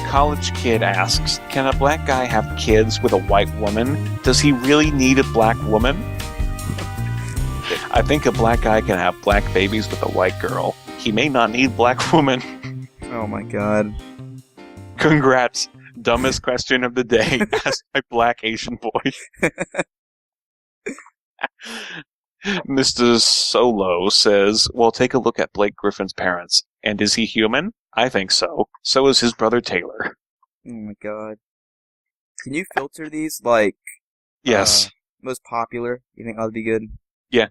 College Kid asks, can a black guy have kids with a white woman? Does he really need a black woman? I think a black guy can have black babies with a white girl. He may not need black woman. Oh my god. Congrats. Dumbest question of the day asked by black Asian boy. Mr. Solo says, well, take a look at Blake Griffin's parents. And is he human? I think so. So is his brother Taylor. Oh my god. Can you filter these, like... Yes. Most popular? You think that'll be good? Yeah.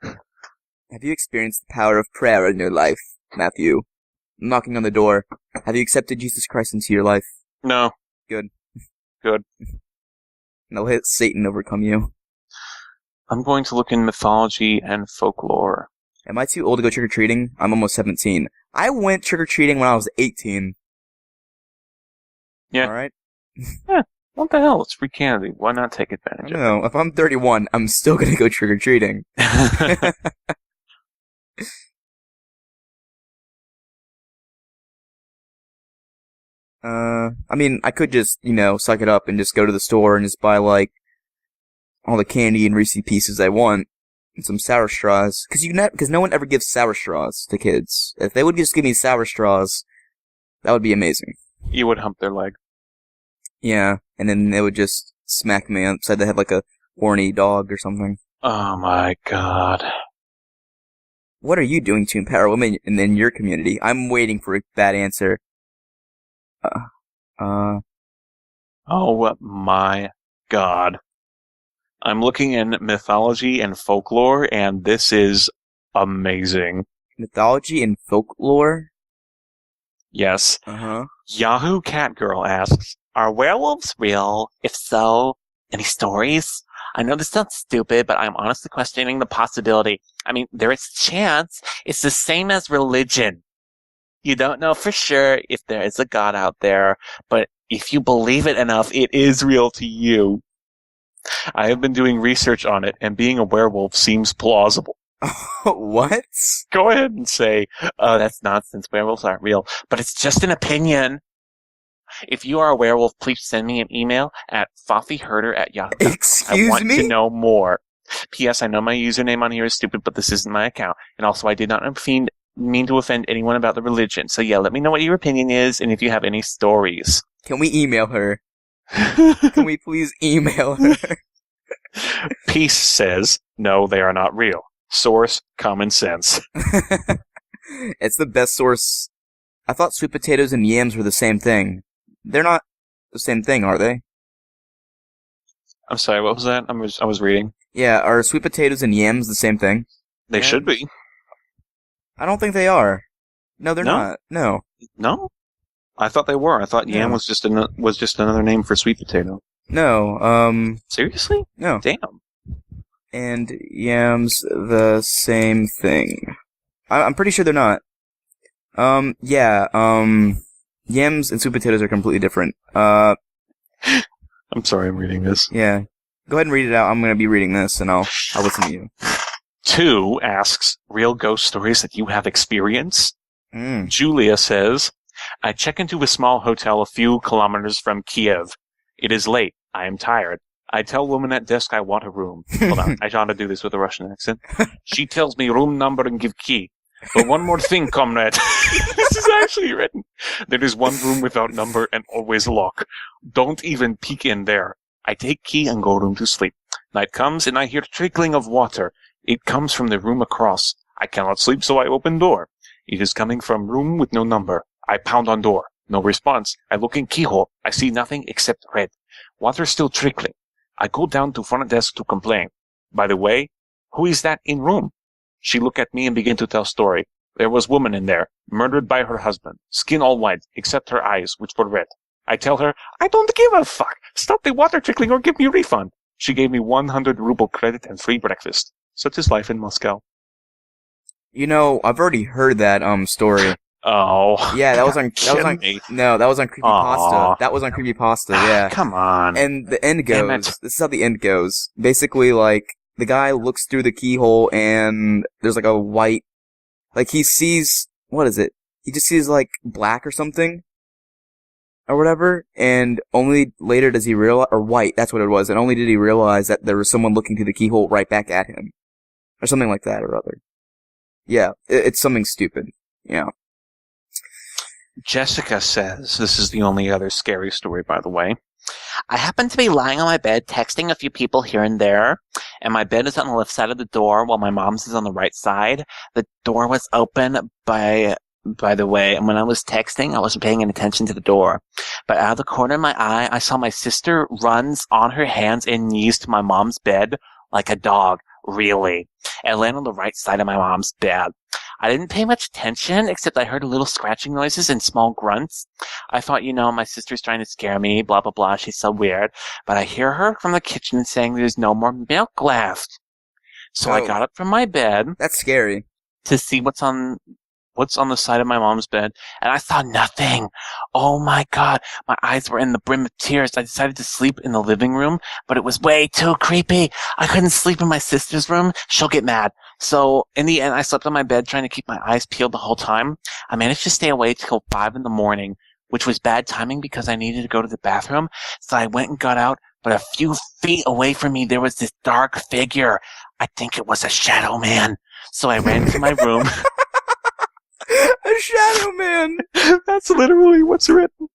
Have you experienced the power of prayer in your life, Matthew? I'm knocking on the door. Have you accepted Jesus Christ into your life? No. Good. Good. Now let Satan overcome you. I'm going to look in mythology and folklore. Am I too old to go trick-or-treating? I'm almost 17. I went trick-or-treating when I was 18. Yeah. Alright? Yeah. What the hell? It's free candy. Why not take advantage of it? No, if I'm 31, I'm still gonna go trick-or-treating. I mean, I could just, suck it up and just go to the store and just buy, like, all the candy and Reese's Pieces I want. And some sour straws. Because no one ever gives sour straws to kids. If they would just give me sour straws, that would be amazing. You would hump their leg. Yeah, and then they would just smack me upside the head like a horny dog or something. Oh my god. What are you doing to empower women in your community? I'm waiting for a bad answer. Oh my god. I'm looking in mythology and folklore, and this is amazing. Mythology and folklore? Yes. Uh-huh. Yahoo Catgirl asks, are werewolves real? If so, any stories? I know this sounds stupid, but I'm honestly questioning the possibility. I mean, there is a chance. It's the same as religion. You don't know for sure if there is a God out there, but if you believe it enough, it is real to you. I have been doing research on it, and being a werewolf seems plausible. What? Go ahead and say, oh, that's nonsense. Werewolves aren't real. But it's just an opinion. If you are a werewolf, please send me an email at foffyherder@yahoo.com. Excuse I want me? to know more. P.S. I know my username on here is stupid, but this isn't my account. And also, I did not mean to offend anyone about the religion. So yeah, let me know what your opinion is, and if you have any stories. Can we email her? Can we please email her? Peace says, no, they are not real. Source, common sense. It's the best source. I thought sweet potatoes and yams were the same thing. They're not the same thing, are they? I'm sorry, what was that? I was reading. Yeah, are sweet potatoes and yams the same thing? They should be. I don't think they are. No, they're No? not. No. No? I thought they were. I thought No. yam was just another name for sweet potato. No, Seriously? no. Damn. And yams the same thing. I'm pretty sure they're not. Yams and sweet potatoes are completely different. I'm sorry I'm reading this. Yeah. Go ahead and read it out. I'm gonna be reading this, and I'll listen to you. 2 asks, real ghost stories that you have experienced? Julia says, I check into a small hotel a few kilometers from Kiev. It is late. I am tired. I tell woman at desk I want a room. Hold on, I try to do this with a Russian accent. She tells me room number and give key. But one more thing, comrade. This is actually written. There is one room without number and always lock. Don't even peek in there. I take key and go room to sleep. Night comes and I hear trickling of water. It comes from the room across. I cannot sleep, so I open door. It is coming from room with no number. I pound on door. No response. I look in keyhole. I see nothing except red. Water still trickling. I go down to front desk to complain. By the way, who is that in room? She look at me and begin to tell story. There was woman in there, murdered by her husband. Skin all white, except her eyes, which were red. I tell her, I don't give a fuck. Stop the water trickling or give me a refund. She gave me 100 ruble credit and free breakfast. Such is life in Moscow. You know, I've already heard that story. Oh. Yeah, that was on Creepypasta. Aw. That was on Creepypasta, yeah. Come on. And the end Damn it. goes, this is how the end goes. Basically, like, the guy looks through the keyhole and there's like a white, like he sees, what is it? he just sees, like, black or something, or whatever, and only later does he realize, or white, that's what it was, and only did he realize that there was someone looking through the keyhole right back at him. Or something like that or other. Yeah, it's something stupid. Yeah. Jessica says, this is the only other scary story, by the way. I happened to be lying on my bed, texting a few people here and there, and my bed is on the left side of the door while my mom's is on the right side. The door was open by the way, and when I was texting, I wasn't paying any attention to the door. But out of the corner of my eye, I saw my sister runs on her hands and knees to my mom's bed like a dog, really, and land on the right side of my mom's bed. I didn't pay much attention, except I heard a little scratching noises and small grunts. I thought, my sister's trying to scare me, blah, blah, blah, she's so weird. But I hear her from the kitchen saying there's no more milk left. So I got up from my bed. That's scary. To see what's on the side of my mom's bed, and I saw nothing. Oh my God. My eyes were in the brim of tears. I decided to sleep in the living room, but it was way too creepy. I couldn't sleep in my sister's room. She'll get mad. So in the end, I slept on my bed trying to keep my eyes peeled the whole time. I managed to stay awake till 5 a.m, which was bad timing because I needed to go to the bathroom. So I went and got out, but a few feet away from me, there was this dark figure. I think it was a shadow man. So I ran to my room. A shadow man! That's literally what's written.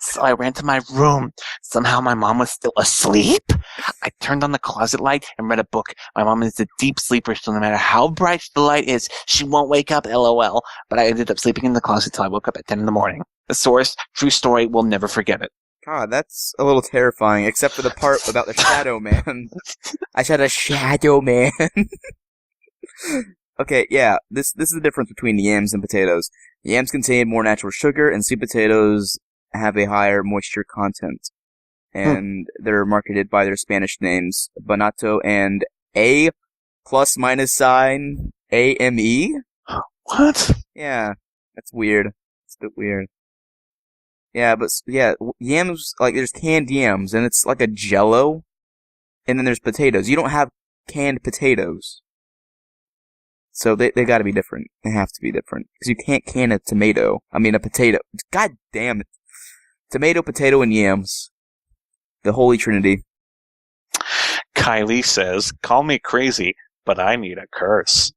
So I ran to my room. Somehow my mom was still asleep. I turned on the closet light and read a book. My mom is a deep sleeper, so no matter how bright the light is, she won't wake up, LOL. But I ended up sleeping in the closet till I woke up at 10 a.m. The source, true story, we'll never forget it. God, that's a little terrifying, except for the part about the shadow man. I said a shadow man. Okay, yeah, this is the difference between yams and potatoes. Yams contain more natural sugar, and sweet potatoes have a higher moisture content. And they're marketed by their Spanish names, Banato and A ± sign AME. What? Yeah, that's weird. It's a bit weird. Yeah, but yeah, yams, like, there's canned yams, and it's like a jello, and then there's potatoes. You don't have canned potatoes. So they gotta be different. They have to be different. Because you can't can a potato. God damn it. Tomato, potato, and yams. The Holy Trinity. Kylie says, call me crazy, but I need a curse.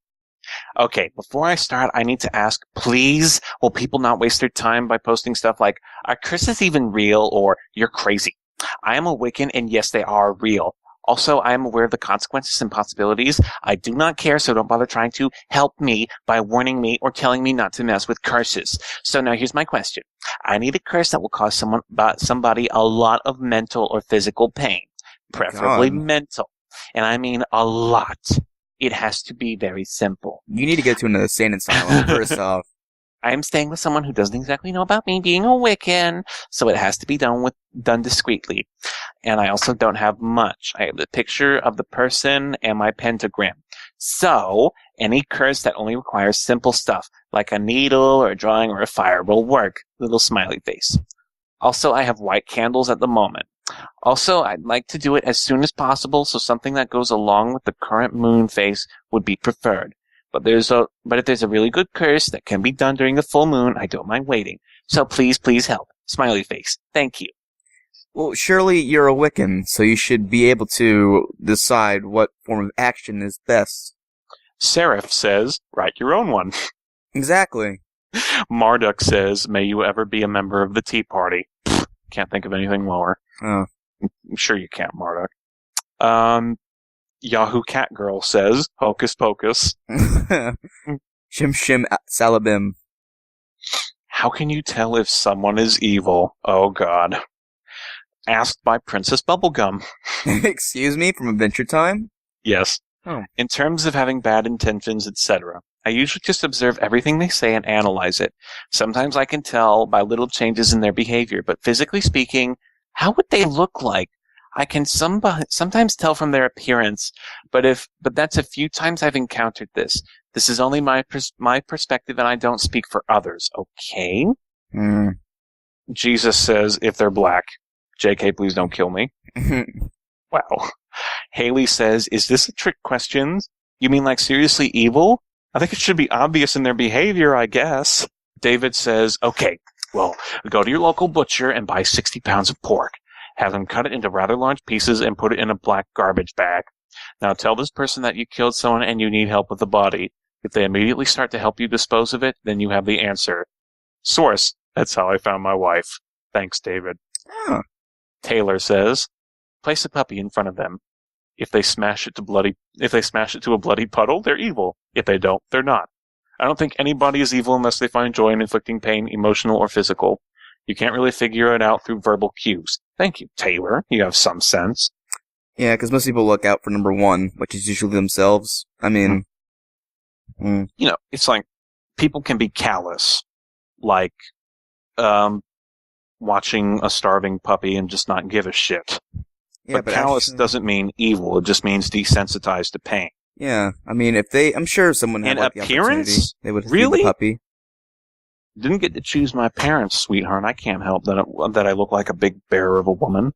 Okay, before I start, I need to ask, please, will people not waste their time by posting stuff like, are curses even real, or you're crazy? I am a Wiccan, and yes, they are real. Also, I am aware of the consequences and possibilities. I do not care, so don't bother trying to help me by warning me or telling me not to mess with curses. So now here's my question. I need a curse that will cause somebody a lot of mental or physical pain, preferably mental. And I mean a lot. It has to be very simple. You need to go to an insane asylum, first off. I am staying with someone who doesn't exactly know about me being a Wiccan, so it has to be done discreetly. And I also don't have much. I have the picture of the person and my pentagram. So, any curse that only requires simple stuff, like a needle or a drawing or a fire, will work. Little smiley face. Also, I have white candles at the moment. Also, I'd like to do it as soon as possible, so something that goes along with the current moon phase would be preferred. But if there's a really good curse that can be done during the full moon, I don't mind waiting. So please, please help. Smiley face. Thank you. Well, surely you're a Wiccan, so you should be able to decide what form of action is best. Seraph says, write your own one. Exactly. Marduk says, may you ever be a member of the Tea Party. Can't think of anything lower. Oh. I'm sure you can't, Marduk. Yahoo Cat Girl says, hocus pocus. Shim shim salabim. How can you tell if someone is evil? Oh God. Asked by Princess Bubblegum. Excuse me, from Adventure Time? Yes. Oh. In terms of having bad intentions, etc., I usually just observe everything they say and analyze it. Sometimes I can tell by little changes in their behavior, but physically speaking, how would they look like? I can sometimes tell from their appearance, but that's a few times I've encountered this. This is only my perspective, and I don't speak for others. Okay. Jesus says, if they're black. JK, please don't kill me. Wow. Haley says, is this a trick question? You mean like seriously evil? I think it should be obvious in their behavior, I guess. David says, okay, well, go to your local butcher and buy 60 pounds of pork. Have them cut it into rather large pieces and put it in a black garbage bag. Now tell this person that you killed someone and you need help with the body. If they immediately start to help you dispose of it, then you have the answer. Source, that's how I found my wife. Thanks, David. Huh. Taylor says, place a puppy in front of them. If they smash it to a bloody puddle, they're evil. If they don't, they're not. I don't think anybody is evil unless they find joy in inflicting pain, emotional or physical. You can't really figure it out through verbal cues. Thank you, Taylor. You have some sense. Yeah, because most people look out for number one, which is usually themselves. I mean... You know, it's like, people can be callous. Like, watching a starving puppy and just not give a shit. Yeah, but callous doesn't mean evil. It just means desensitized to pain. Yeah, I mean, I'm sure someone had like, the opportunity, they would feed the puppy. Didn't get to choose my parents, sweetheart. I can't help that I look like a big bear of a woman.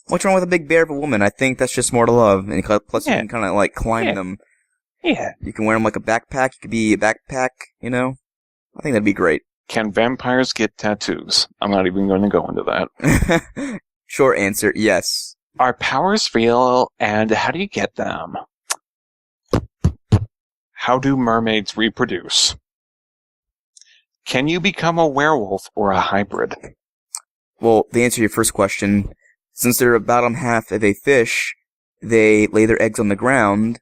What's wrong with a big bear of a woman? I think that's just more to love. And plus, you can kind of like climb them. Yeah. You can wear them like a backpack. You could be a backpack. You know, I think that'd be great. Can vampires get tattoos? I'm not even going to go into that. Short answer, yes. Are powers real, and how do you get them? How do mermaids reproduce? Can you become a werewolf or a hybrid? Well, to answer your first question, since they're a bottom half of a fish, they lay their eggs on the ground,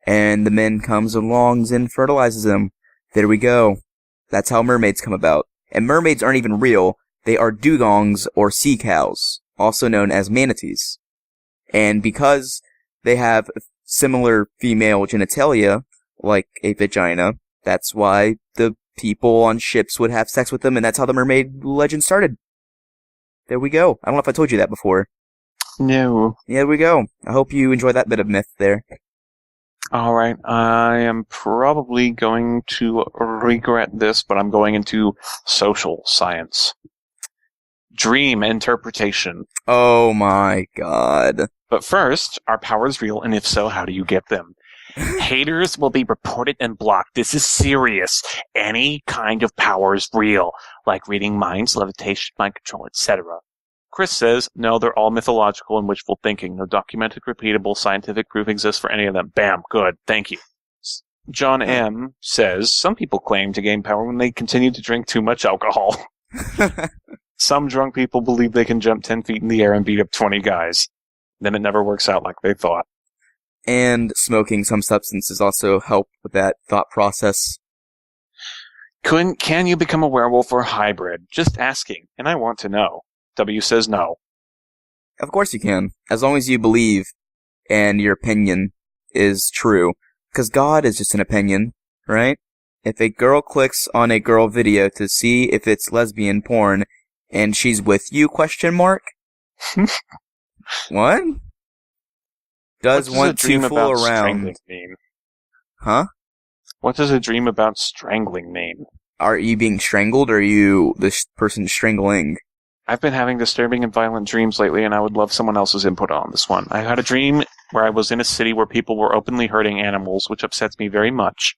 and the man comes along and fertilizes them. There we go. That's how mermaids come about. And mermaids aren't even real. They are dugongs or sea cows, also known as manatees. And because they have similar female genitalia, like a vagina, that's why the people on ships would have sex with them, and that's how the mermaid legend started. There we go. I don't know if I told you that before. No. Yeah, there we go. I hope you enjoy that bit of myth there. Alright, I am probably going to regret this, but I'm going into social science. Dream interpretation. Oh my god. But first, are powers real, and if so, how do you get them? Haters will be reported and blocked. This is serious. Any kind of power is real, like reading minds, levitation, mind control, etc. Chris says, no, they're all mythological and wishful thinking. No documented, repeatable, scientific proof exists for any of them. Bam, good, thank you. John M. says, some people claim to gain power when they continue to drink too much alcohol. Some drunk people believe they can jump 10 feet in the air and beat up 20 guys. Then it never works out like they thought. And smoking some substances also help with that thought process. Can you become a werewolf or hybrid? Just asking, and I want to know. W says no. Of course you can, as long as you believe and your opinion is true. Because God is just an opinion, right? If a girl clicks on a girl video to see if it's lesbian porn and she's with you, question mark? What? Does want to fool around. Mean? Huh? What does a dream about strangling mean? Are you being strangled, or are you this person strangling? I've been having disturbing and violent dreams lately, and I would love someone else's input on this one. I had a dream where I was in a city where people were openly hurting animals, which upsets me very much.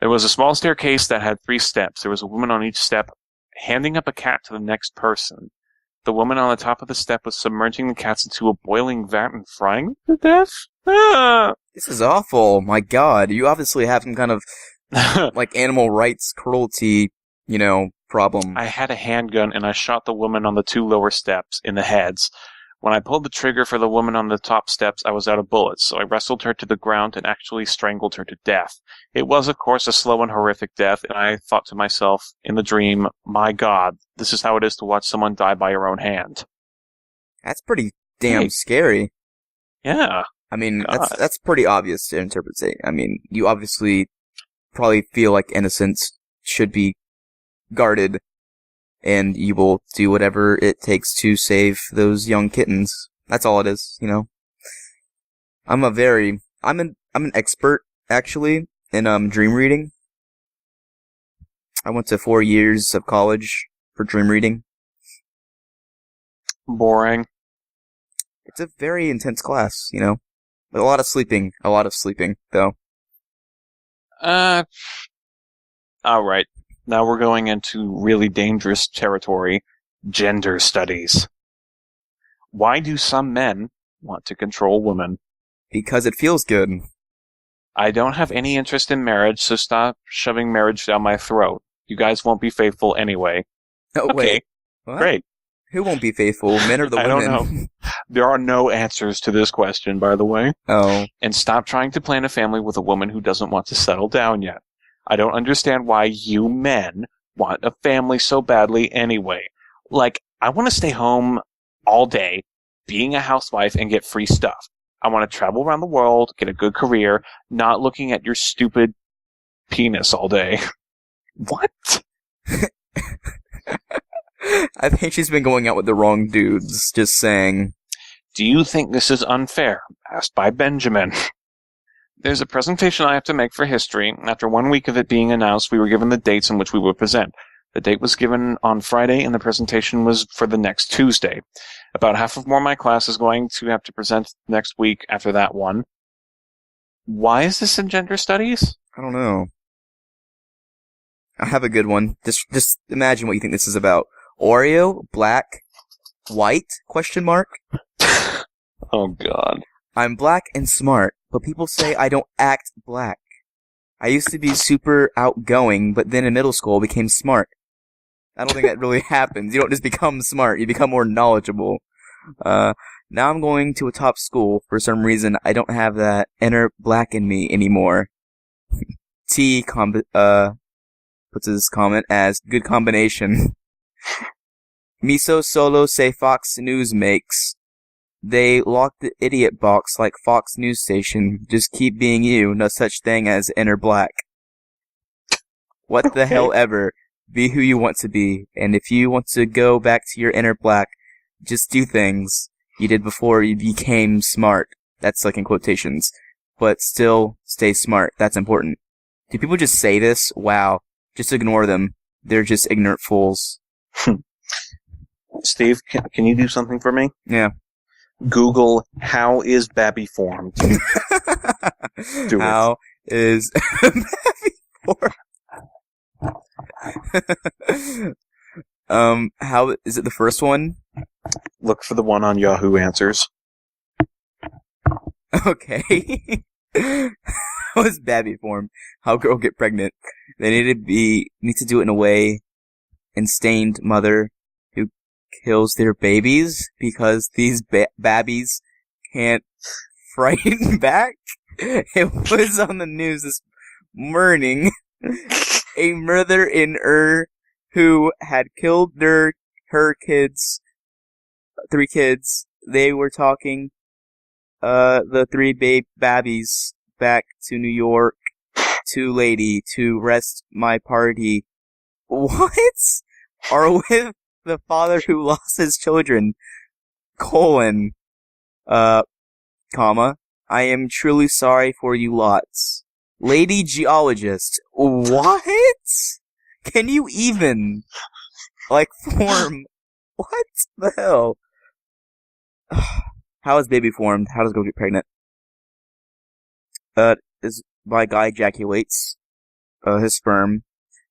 There was a small staircase that had 3 steps. There was a woman on each step handing up a cat to the next person. The woman on the top of the step was submerging the cats into a boiling vat and frying them to death. Ah! This is awful. My god, you obviously have some kind of, like, animal rights cruelty, problem. I had a handgun, and I shot the woman on the 2 lower steps in the heads. When I pulled the trigger for the woman on the top steps, I was out of bullets, so I wrestled her to the ground and actually strangled her to death. It was, of course, a slow and horrific death, and I thought to myself, in the dream, my god, this is how it is to watch someone die by your own hand. That's pretty damn scary. Yeah. I mean, that's pretty obvious to interpret. I mean, you obviously probably feel like innocence should be guarded, and you will do whatever it takes to save those young kittens. That's all it is, I'm an expert, actually, in dream reading. I went to 4 years of college for dream reading. Boring. It's a very intense class, With a lot of sleeping, though. I All right. Now we're going into really dangerous territory, gender studies. Why do some men want to control women? Because it feels good. I don't have any interest in marriage, so stop shoving marriage down my throat. You guys won't be faithful anyway. Oh, Okay, wait. What? great. Who won't be faithful, men or the I women? don't know. There are no answers to this question, by the way. Oh. And stop trying to plan a family with a woman who doesn't want to settle down yet. I don't understand why you men want a family so badly anyway. Like, I want to stay home all day, being a housewife, and get free stuff. I want to travel around the world, get a good career, not looking at your stupid penis all day. What? I think she's been going out with the wrong dudes, just saying. Do you think this is unfair? Asked by Benjamin. There's a presentation I have to make for history. After 1 week of it being announced, we were given the dates in which we would present. The date was given on Friday, and the presentation was for the next Tuesday. About half of more of my class is going to have to present next week after that one. Why is this in gender studies? I don't know. I have a good one. Just imagine what you think this is about. Oreo, black, white, question mark? Oh, God. I'm black and smart, but people say I don't act black. I used to be super outgoing, but then in middle school I became smart. I don't think that really happens. You don't just become smart, you become more knowledgeable. Now I'm going to a top school. For some reason, I don't have that inner black in me anymore. Puts his comment as good combination. Miso solo say Fox News makes. They locked the idiot box like Fox News Station. Just keep being you. No such thing as inner black. What the hell ever. Be who you want to be. And if you want to go back to your inner black, just do things you did before you became smart. That's like in quotations. But still stay smart. That's important. Do people just say this? Wow. Just ignore them. They're just ignorant fools. Steve, can you do something for me? Yeah. Google, how is Babby formed? Do how is Babby formed? How is it the first one? Look for the one on Yahoo Answers. Okay. How is Babby formed? How girl get pregnant? They need to do it in a way. Instained mother who kills their babies because these babbies can't frighten back. It was on the news this morning. A mother in who had killed her kids, 3 kids. They were talking the 3 babbies back to New York. To lady to rest my party. What? Are with the father who lost his children. Colon. Comma. I am truly sorry for you lots. Lady geologist. What? Can you even form? What the hell? How is baby formed? How does girl get pregnant? Is by guy ejaculates his sperm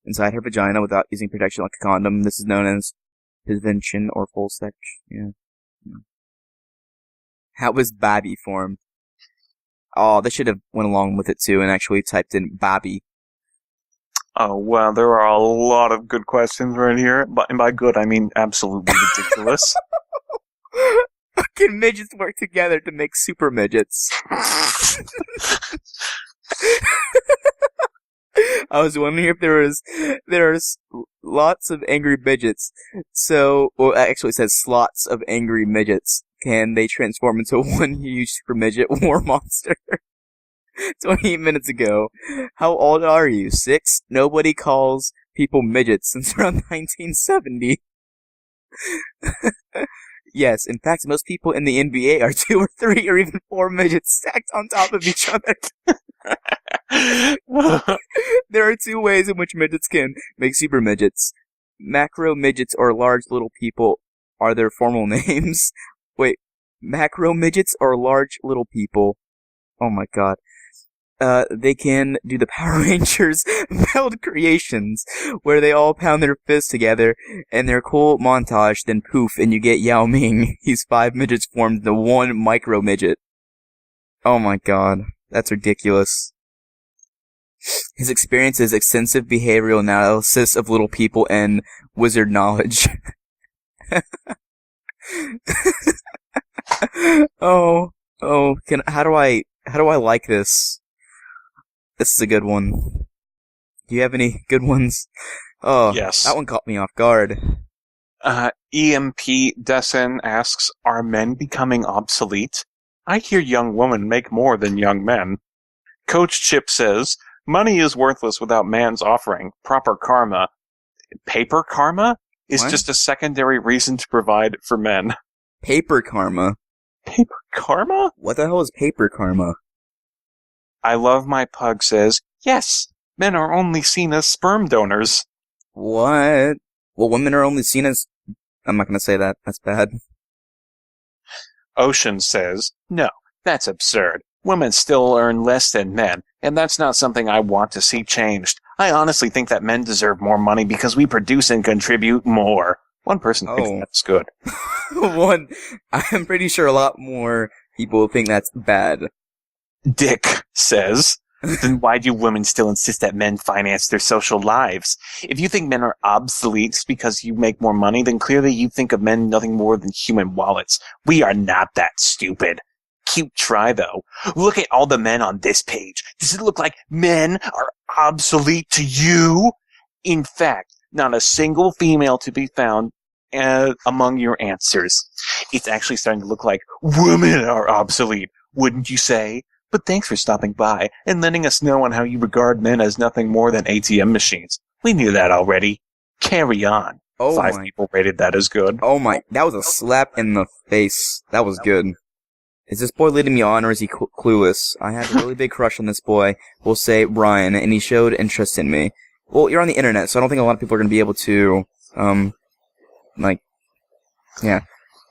inside her vagina without using protection like a condom. This is known as prevention or full sex. Yeah. How was Babby formed? Oh, they should have went along with it too and actually typed in Babby. Oh, wow, there are a lot of good questions right here. And by good, I mean absolutely ridiculous. Can midgets work together to make super midgets? I was wondering if there's lots of angry midgets. So, well, actually it says slots of angry midgets. Can they transform into one huge super midget war monster? 28 minutes ago. How old are you? 6? Nobody calls people midgets since around 1970. Yes, in fact, most people in the NBA are 2 or 3 or even 4 midgets stacked on top of each other. There are 2 ways in which midgets can make super midgets. Macro midgets or large little people are their formal names. Wait, macro midgets or large little people? Oh my god. they can do the Power Rangers meld creations, where they all pound their fists together, and their cool montage, then poof, and you get Yao Ming. He's 5 midgets formed into one micro midget. Oh my god, that's ridiculous. His experience is extensive behavioral analysis of little people and wizard knowledge. how do I like this? This is a good one. Do you have any good ones? Oh, yes. That one caught me off guard. EMP Dessen asks, are men becoming obsolete? I hear young women make more than young men. Coach Chip says, money is worthless without man's offering. Proper karma. Paper karma is just a secondary reason to provide for men. Paper karma? Paper karma? What the hell is paper karma? I Love My Pug says, yes, men are only seen as sperm donors. What? Well, women are only seen as... I'm not gonna say that. That's bad. Ocean says, no, that's absurd. Women still earn less than men, and that's not something I want to see changed. I honestly think that men deserve more money because we produce and contribute more. One person thinks that's good. I'm pretty sure a lot more people think that's bad. Dick says, then why do women still insist that men finance their social lives? If you think men are obsolete because you make more money, then clearly you think of men nothing more than human wallets. We are not that stupid. Cute try, though. Look at all the men on this page. Does it look like men are obsolete to you? In fact, not a single female to be found among your answers. It's actually starting to look like women are obsolete, wouldn't you say? But thanks for stopping by and letting us know on how you regard men as nothing more than ATM machines. We knew that already. Carry on. 5 people rated that as good. Oh my, that was a slap in the face. That was good. Is this boy leading me on, or is he clueless? I had a really big crush on this boy, we'll say Brian, and he showed interest in me. Well, you're on the internet, so I don't think a lot of people are going to be able to, yeah.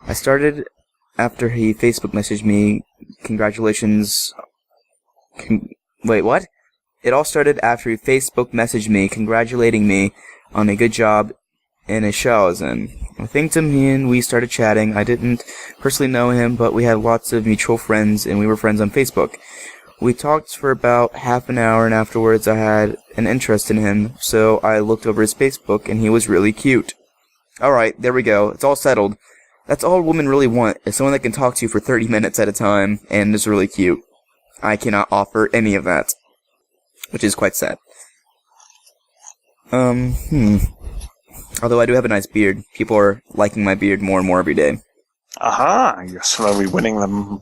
I started after he Facebook messaged me, congratulations. Wait, what? It all started after he Facebook messaged me, congratulating me on a good job in a show I was in. I thanked him and we started chatting. I didn't personally know him, but we had lots of mutual friends and we were friends on Facebook. We talked for about half an hour and afterwards I had an interest in him, so I looked over his Facebook and he was really cute. Alright, there we go. It's all settled. That's all women really want, is someone that can talk to you for 30 minutes at a time and is really cute. I cannot offer any of that, which is quite sad. Although I do have a nice beard. People are liking my beard more and more every day. Aha! You're slowly winning them.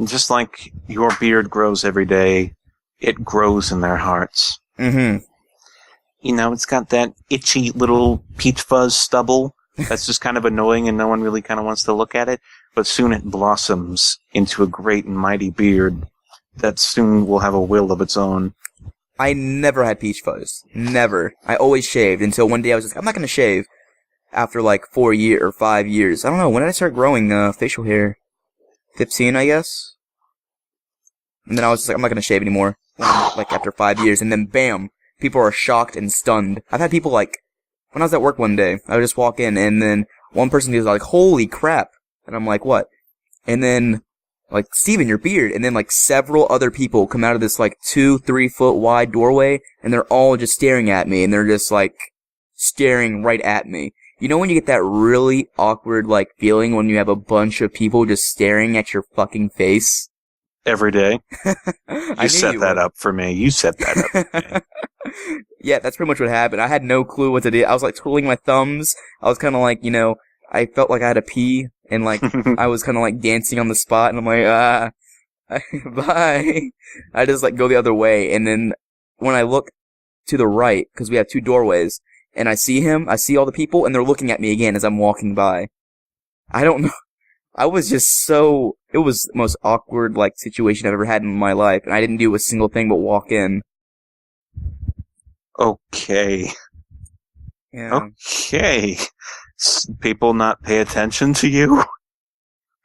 Just like your beard grows every day, it grows in their hearts. Mm-hmm. You know, it's got that itchy little peach fuzz stubble that's just kind of annoying and no one really kind of wants to look at it, but soon it blossoms into a great and mighty beard that soon will have a will of its own. I never had peach fuzz. Never. I always shaved until one day I was just, I'm not gonna shave after like 4 years or 5 years. I don't know, when did I start growing facial hair? 15, I guess? And then I was just like, I'm not gonna shave anymore. Like after 5 years, and then bam, people are shocked and stunned. I've had people like, when I was at work one day, I would just walk in, and then one person was like, holy crap. And I'm like, what? And then, like, Steven, your beard. And then, like, several other people come out of this, like, 2-3 foot wide doorway, and they're all just staring at me, and they're just, like, staring right at me. You know when you get that really awkward, like, feeling when you have a bunch of people just staring at your fucking face? Every day. You set that up for me. You set that up for me. Yeah, that's pretty much what happened. I had no clue what to do. I was like twiddling my thumbs. I was kind of like, you know, I felt like I had to pee, and like I was kind of like dancing on the spot, and I'm like, bye. I just like go the other way, and then when I look to the right, because we have 2 doorways, and I see him, I see all the people, and they're looking at me again as I'm walking by. I don't know. I was just so... It was the most awkward, like, situation I've ever had in my life, and I didn't do a single thing but walk in. Okay. Yeah. Okay. People not pay attention to you?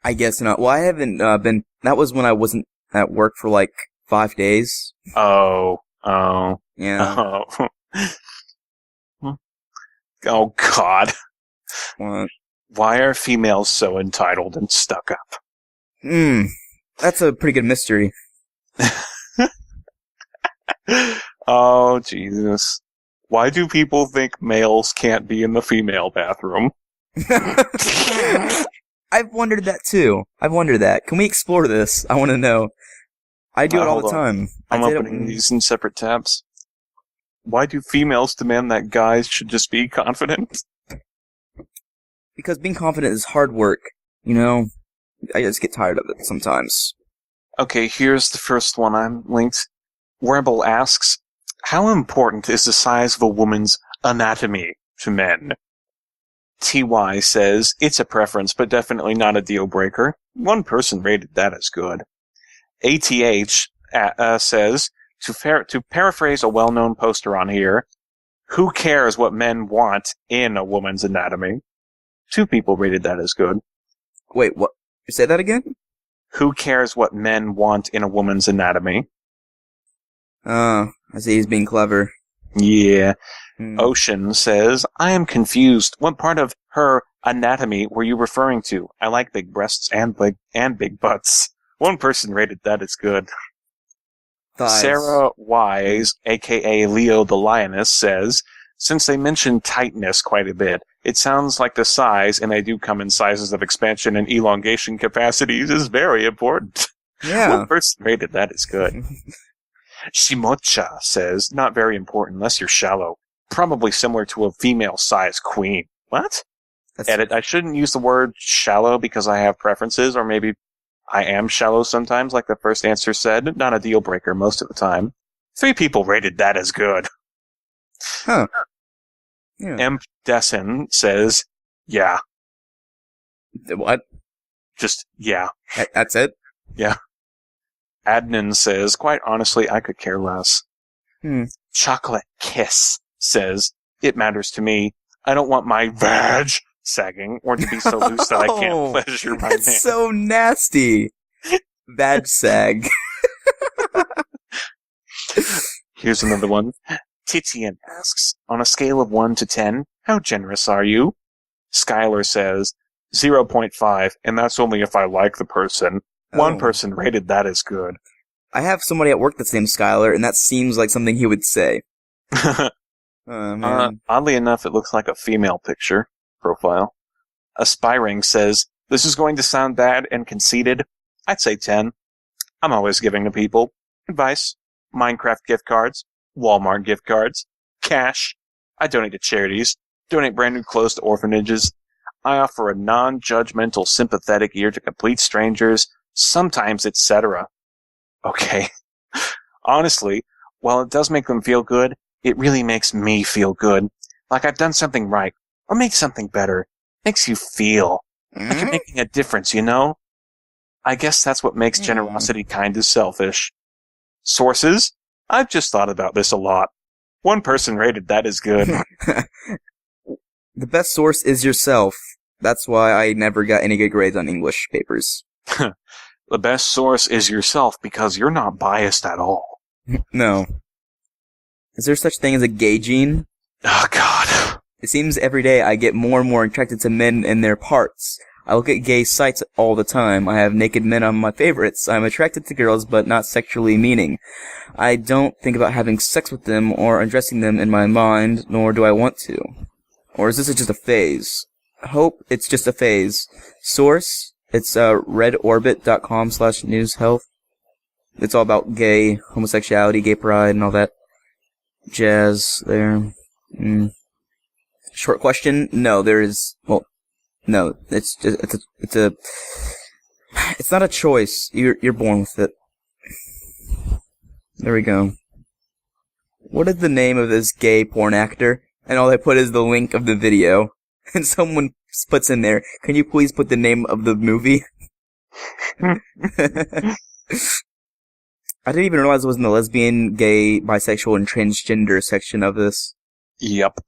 I guess not. Well, I haven't been... That was when I wasn't at work for, like, 5 days. Oh. Yeah. Oh. Oh, God. What? Why are females so entitled and stuck up? That's a pretty good mystery. Oh, Jesus. Why do people think males can't be in the female bathroom? I've wondered that too. I've wondered that. Can we explore this? I want to know. I do it all the time. I'm opening these in separate tabs. Why do females demand that guys should just be confident? Because being confident is hard work. You know? I just get tired of it sometimes. Okay, here's the first one I'm linked. Rebel asks, how important is the size of a woman's anatomy to men? TY says, it's a preference, but definitely not a deal breaker. One person rated that as good. ATH says, to paraphrase a well-known poster on here, who cares what men want in a woman's anatomy? 2 people rated that as good. Wait, what? Say that again? Who cares what men want in a woman's anatomy? I see he's being clever. Yeah. Ocean says, I am confused. What part of her anatomy were you referring to? I like big breasts and big butts. 1 person rated that as good. Thighs. Sarah Wise, aka Leo the Lioness, says, since they mention tightness quite a bit, it sounds like the size, and they do come in sizes of expansion and elongation capacities, is very important. Yeah. 1 person rated that as good. Shimocha says, not very important unless you're shallow. Probably similar to a female-sized queen. What? Edit, I shouldn't use the word shallow because I have preferences, or maybe I am shallow sometimes, like the first answer said. Not a deal breaker most of the time. 3 people rated that as good. Huh. Yeah. M. Dessen says, yeah. What? Just, yeah. That's it? Yeah. Adnan says, quite honestly, I could care less. Chocolate Kiss says, it matters to me. I don't want my vag sagging, or to be so loose that I can't pleasure my man. That's so nasty. Vag sag. Here's another one. Titian asks, on a scale of 1 to 10, how generous are you? Skylar says, 0.5, and that's only if I like the person. 1 person rated that as good. I have somebody at work that's named Skylar, and that seems like something he would say. Man. Oddly enough, it looks like a female picture profile. Aspiring says, this is going to sound bad and conceited. I'd say 10. I'm always giving to people. Advice, Minecraft gift cards, Walmart gift cards, cash. I donate to charities, donate brand new clothes to orphanages. I offer a non-judgmental, sympathetic ear to complete strangers, sometimes etc. Okay. Honestly, while it does make them feel good, it really makes me feel good. Like I've done something right, or made something better. Makes you feel like you're making a difference, you know? I guess that's what makes generosity kind of selfish. Sources? I've just thought about this a lot. 1 person rated that as good. The best source is yourself. That's why I never got any good grades on English papers. The best source is yourself because you're not biased at all. No. Is there such thing as a gay gene? Oh, God. It seems every day I get more and more attracted to men and their parts. I look at gay sites all the time. I have naked men on my favorites. I'm attracted to girls, but not sexually meaning. I don't think about having sex with them or undressing them in my mind, nor do I want to. Or is this just a phase? Hope it's just a phase. Source? It's redorbit.com/newshealth. It's all about gay, homosexuality, gay pride, and all that jazz there. Short question? No, there is. Well, no. It's just it's not a choice. You're born with it. There we go. What is the name of this gay porn actor? And all they put is the link of the video. And someone puts in there, can you please put the name of the movie? I didn't even realize it was in the lesbian, gay, bisexual, and transgender section of this. Yep.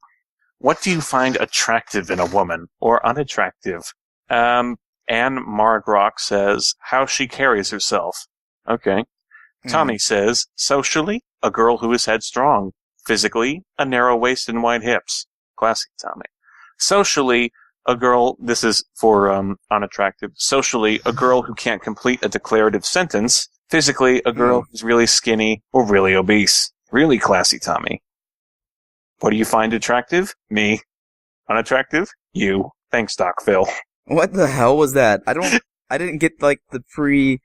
What do you find attractive in a woman, or unattractive? Anne Margrock says, how she carries herself. Okay. Tommy says, socially, a girl who is headstrong. Physically, a narrow waist and wide hips. Classic Tommy. Socially, a girl, this is for unattractive. Socially, a girl who can't complete a declarative sentence. Physically, a girl who's really skinny or really obese. Really classy Tommy. What do you find attractive? Me. Unattractive? You. Thanks, Doc Phil. What the hell was that? I didn't get, like, the pre...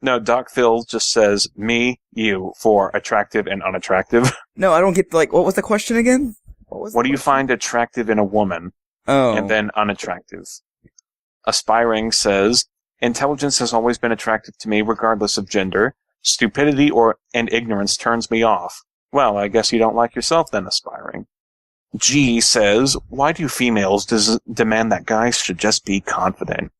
No, Doc Phil just says, me, you, for attractive and unattractive. No, I don't get, like, what was the question again? What do you find attractive in a woman? Oh. And then unattractive. Aspiring says, intelligence has always been attractive to me regardless of gender. Stupidity and ignorance turns me off. Well, I guess you don't like yourself then, Aspiring. G says, why do females demand that guys should just be confident?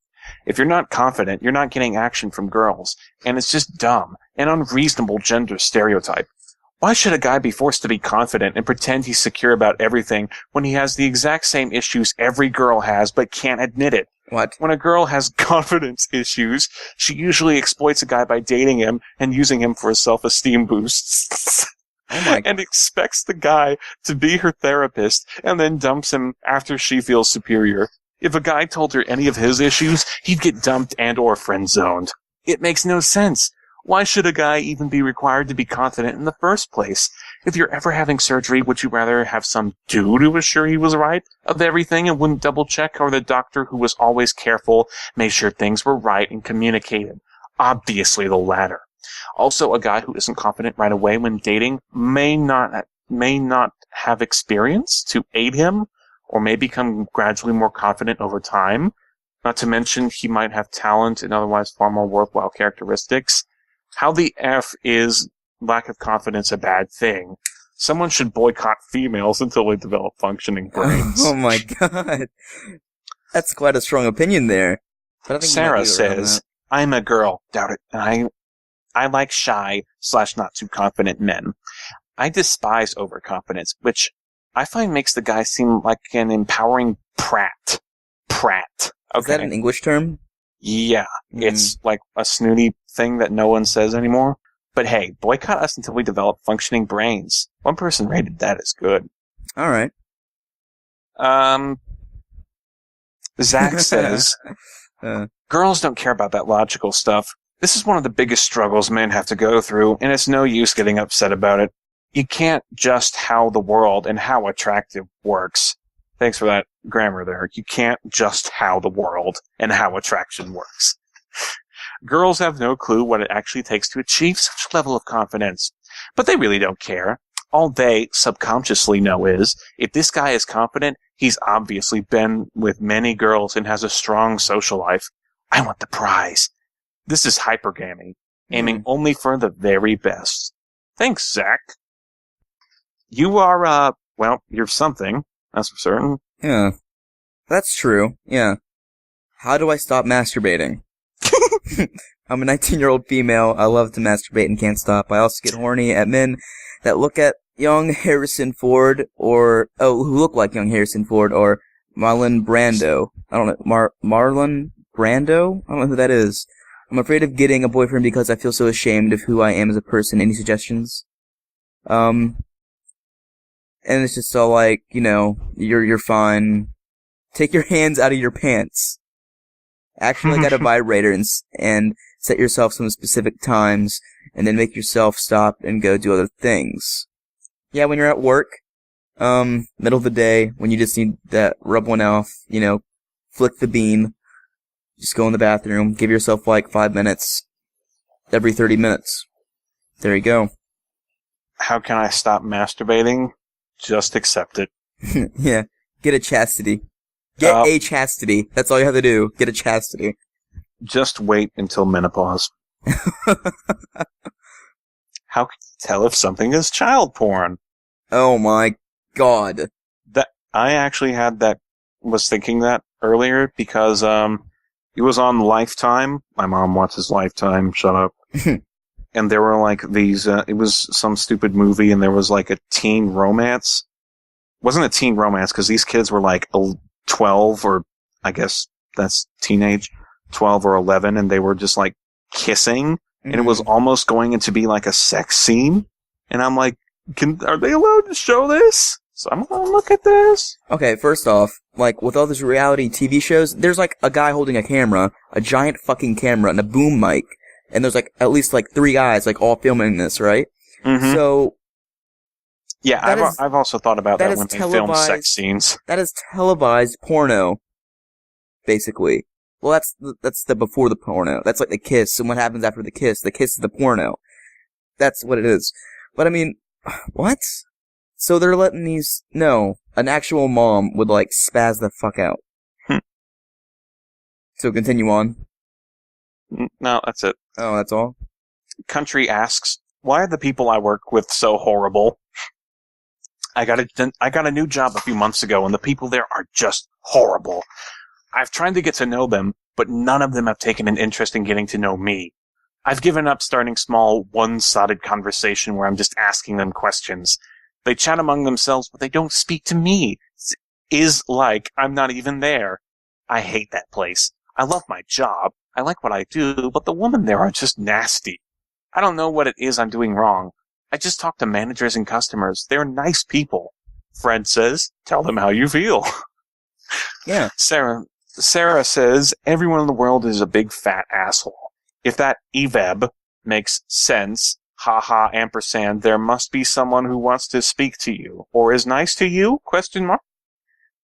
If you're not confident, you're not getting action from girls, and it's just dumb, an unreasonable gender stereotype. Why should a guy be forced to be confident and pretend he's secure about everything when he has the exact same issues every girl has but can't admit it? What? When a girl has confidence issues, she usually exploits a guy by dating him and using him for a self-esteem boost. Oh my and expects the guy to be her therapist and then dumps him after she feels superior. If a guy told her any of his issues, he'd get dumped and or friend-zoned. It makes no sense. Why should a guy even be required to be confident in the first place? If you're ever having surgery, would you rather have some dude who was sure he was right of everything and wouldn't double-check, or the doctor who was always careful, made sure things were right, and communicated? Obviously the latter. Also, a guy who isn't confident right away when dating may not have experience to aid him, or may become gradually more confident over time. Not to mention, he might have talent and otherwise far more worthwhile characteristics. How the F is lack of confidence a bad thing? Someone should boycott females until they develop functioning brains. Oh my god. That's quite a strong opinion there. But I think Sarah says, I'm a girl, doubt it, and I like shy / not too confident men. I despise overconfidence, which I find makes the guy seem like an empowering prat. Okay. Is that an English term? Yeah. It's like a snooty thing that no one says anymore. But hey, boycott us until we develop functioning brains. One person rated that as good. Alright. Zach says, girls don't care about that logical stuff. This is one of the biggest struggles men have to go through, and it's no use getting upset about it. You can't just how the world and how attractive works. Thanks for that grammar there. You can't just how the world and how attraction works. Girls have no clue what it actually takes to achieve such a level of confidence. But they really don't care. All they subconsciously know is, if this guy is confident, he's obviously been with many girls and has a strong social life. I want the prize. This is hypergamy, aiming only for the very best. Thanks, Zach. You are, you're something. That's for certain. Yeah. That's true. Yeah. How do I stop masturbating? I'm a 19-year-old female. I love to masturbate and can't stop. I also get horny at men that look at young Harrison Ford who look like young Harrison Ford or Marlon Brando. I don't know. Marlon Brando? I don't know who that is. I'm afraid of getting a boyfriend because I feel so ashamed of who I am as a person. Any suggestions? And it's just all like, you're fine. Take your hands out of your pants. Actually, got a vibrator and set yourself some specific times, and then make yourself stop and go do other things. Yeah, when you're at work, middle of the day, when you just need that rub one off, flick the bean, just go in the bathroom, give yourself like 5 minutes every 30 minutes. There you go. How can I stop masturbating? Just accept it. Yeah. Get a chastity. Get a chastity. That's all you have to do. Get a chastity. Just wait until menopause. How can you tell if something is child porn? Oh my god. I actually was thinking that earlier because, it was on Lifetime. My mom watches Lifetime. Shut up. And there were like these, it was some stupid movie and there was like a teen romance. It wasn't a teen romance because these kids were like 12 or I guess that's teenage, 12 or 11, and they were just like kissing and it was almost going to be like a sex scene. And I'm like, are they allowed to show this? So I'm gonna look at this. Okay, first off, like, with all these reality TV shows, there's like a guy holding a camera, a giant fucking camera, and a boom mic, and there's like at least like 3 guys like all filming this, right? Mm-hmm. So yeah, I've also thought about that when they film sex scenes. That is televised porno, basically. Well, that's the before the porno. That's like the kiss, and what happens after the kiss. The kiss is the porno. That's what it is. But I mean, what? So they're letting these... No, an actual mom would like spaz the fuck out. So continue on. No, that's it. Oh, that's all? Country asks, why are the people I work with so horrible? I got a new job a few months ago, and the people there are just horrible. I've tried to get to know them, but none of them have taken an interest in getting to know me. I've given up starting small, one-sided conversation where I'm just asking them questions. They chat among themselves, but they don't speak to me. Is like I'm not even there. I hate that place. I love my job. I like what I do, but the women there are just nasty. I don't know what it is I'm doing wrong. I just talk to managers and customers. They're nice people. Fred says, tell them how you feel. Yeah. Sarah says, everyone in the world is a big fat asshole. If that EVEB makes sense, haha, ampersand, there must be someone who wants to speak to you. Or is nice to you? ?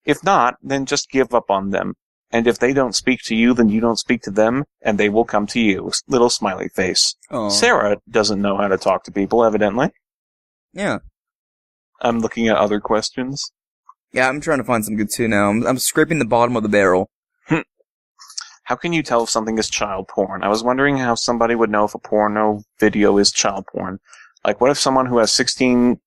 If not, then just give up on them. And if they don't speak to you, then you don't speak to them, and they will come to you. Little smiley face. Aww. Sarah doesn't know how to talk to people, evidently. Yeah. I'm looking at other questions. Yeah, I'm trying to find some good too now. I'm scraping the bottom of the barrel. How can you tell if something is child porn? I was wondering how somebody would know if a porno video is child porn. Like, what if someone who has 16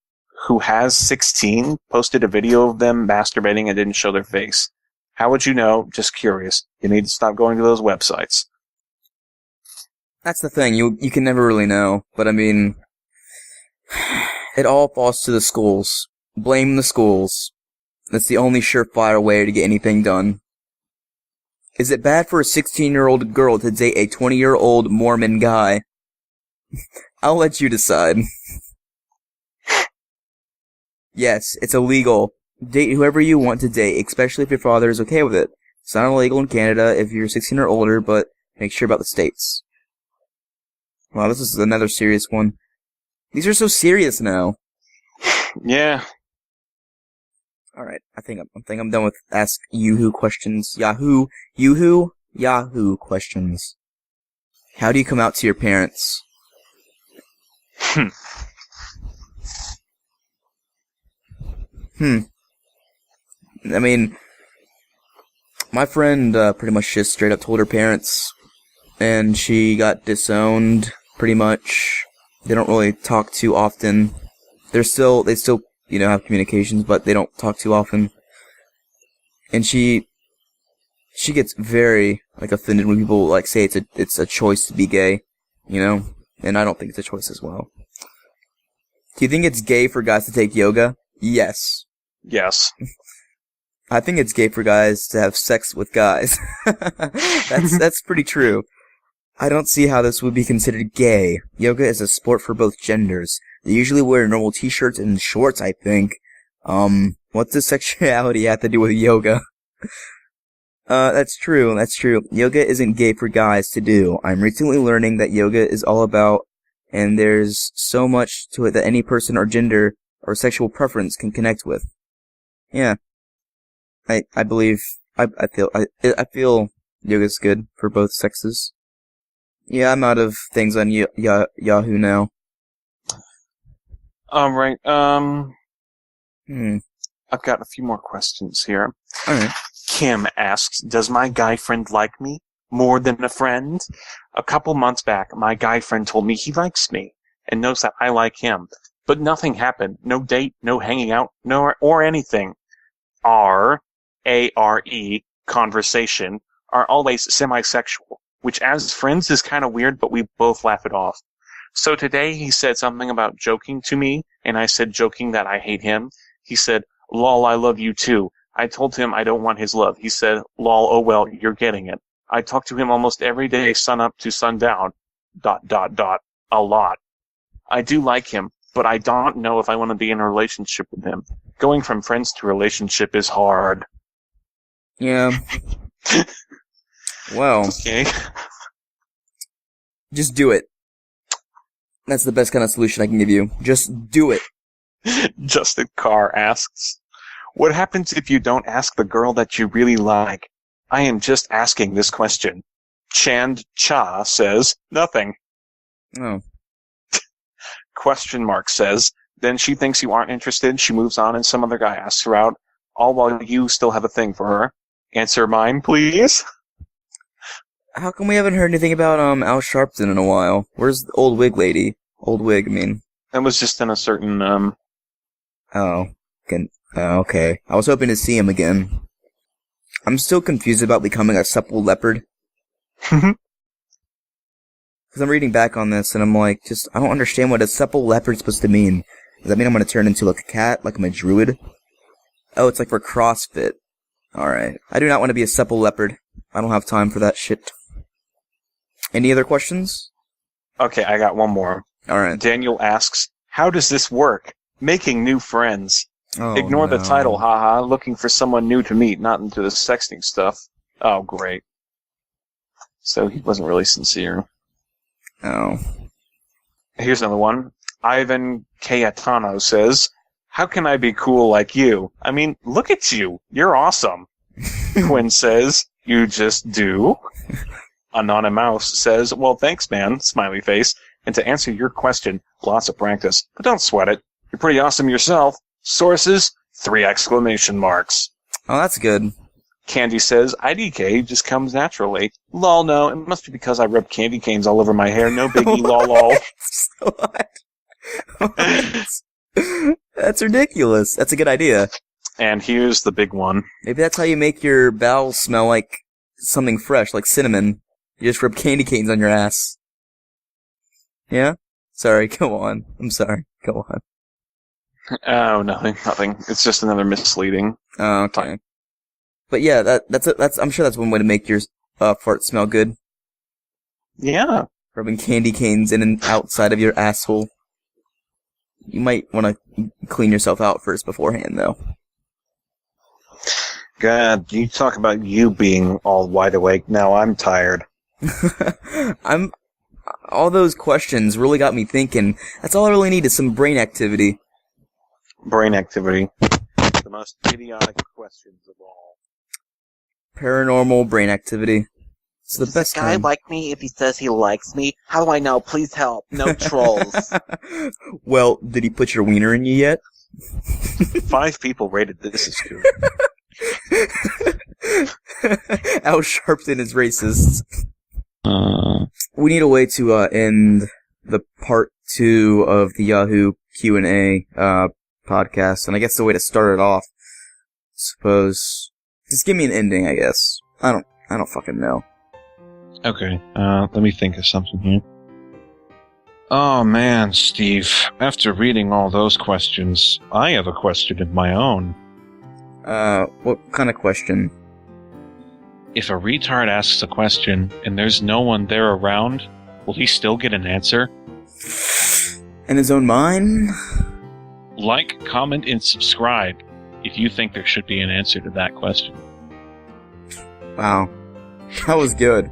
posted a video of them masturbating and didn't show their face? How would you know? Just curious. You need to stop going to those websites. That's the thing. You can never really know. But I mean, it all falls to the schools. Blame the schools. That's the only surefire way to get anything done. Is it bad for a 16-year-old girl to date a 20-year-old Mormon guy? I'll let you decide. Yes, it's illegal. Date whoever you want to date, especially if your father is okay with it. It's not illegal in Canada if you're 16 or older, but make sure about the states. Wow, this is another serious one. These are so serious now. Yeah. Alright, I think I'm done with Ask Yahoo questions. Yahoo questions. How do you come out to your parents? I mean, my friend pretty much just straight up told her parents, and she got disowned, pretty much. They don't really talk too often. They still, have communications, but they don't talk too often. And she gets very, offended when people, say it's a choice to be gay, And I don't think it's a choice as well. Do you think it's gay for guys to take yoga? Yes. Yes. I think it's gay for guys to have sex with guys. That's pretty true. I don't see how this would be considered gay. Yoga is a sport for both genders. They usually wear normal t-shirts and shorts, I think. What's the sexuality have to do with yoga? That's true. Yoga isn't gay for guys to do. I'm recently learning that yoga is all about, and there's so much to it that any person or gender or sexual preference can connect with. Yeah. I feel yoga's good for both sexes. Yeah, I'm out of things on Yahoo now. Alright, I've got a few more questions here. Alright. Kim asks, does my guy friend like me more than a friend? A couple months back, my guy friend told me he likes me and knows that I like him. But nothing happened. No date, no hanging out, or anything. R-A-R-E, conversation, are always semi-sexual, which as friends is kind of weird, but we both laugh it off. So today he said something about joking to me, and I said joking that I hate him. He said, lol, I love you too. I told him I don't want his love. He said, lol, oh well, you're getting it. I talk to him almost every day, sun up to sundown. A lot. I do like him, but I don't know if I want to be in a relationship with him. Going from friends to relationship is hard. Yeah. Well. Okay. Just do it. That's the best kind of solution I can give you. Just do it. Justin Carr asks, what happens if you don't ask the girl that you really like? I am just asking this question. Chand Cha says, nothing. Oh. Question mark says, then she thinks you aren't interested, she moves on, and some other guy asks her out, all while you still have a thing for her. Answer mine, please. How come we haven't heard anything about Al Sharpton in a while? Where's the old wig lady? Old wig, I mean. That was just in a certain, Oh. Okay. I was hoping to see him again. I'm still confused about becoming a supple leopard. Because I'm reading back on this, and I'm like, I don't understand what a supple leopard's supposed to mean. Does that mean I'm going to turn into like a cat, like I'm a druid? Oh, it's like for CrossFit. Alright. I do not want to be a supple leopard. I don't have time for that shit. Any other questions? Okay, I got one more. Alright. Daniel asks, how does this work? Making new friends. Oh, Ignore no. the title, haha. Looking for someone new to meet, not into the sexting stuff. Oh, great. So he wasn't really sincere. Oh. Here's another one. Ivan Cayetano says, how can I be cool like you? I mean, look at you. You're awesome. Quinn says, you just do. Anonymous says, well, thanks, man. Smiley face. And to answer your question, lots of practice. But don't sweat it. You're pretty awesome yourself. Sources, 3 exclamation marks. Oh, that's good. Candy says, IDK just comes naturally. Lol, no, it must be because I rub candy canes all over my hair. No biggie, lol, lol. What? That's ridiculous. That's a good idea. And here's the big one. Maybe that's how you make your bowels smell like something fresh, like cinnamon. You just rub candy canes on your ass. Yeah? Sorry, go on. I'm sorry. Go on. Oh, nothing. It's just another misleading. Oh, okay. But yeah, that's I'm sure that's one way to make your fart smell good. Yeah. Rubbing candy canes in and outside of your asshole. You might want to clean yourself out first beforehand, though. God, you talk about you being all wide awake. Now I'm tired. All those questions really got me thinking. That's all I really need is some brain activity. Brain activity. The most idiotic questions of all. Paranormal brain activity. It's the Does best this guy kind. like me if he says he likes me? How do I know? Please help. No trolls. Well, did he put your wiener in you yet? 5 people rated this as good. Al Sharpton is racist. We need a way to end the part 2 of the Yahoo Q&A podcast, and I guess the way to start it off, suppose, just give me an ending, I guess. I don't fucking know. Okay, let me think of something here. Oh man, Steve, after reading all those questions, I have a question of my own. What kind of question? If a retard asks a question and there's no one there around, will he still get an answer? In his own mind? Like, comment, and subscribe if you think there should be an answer to that question. Wow. That was good.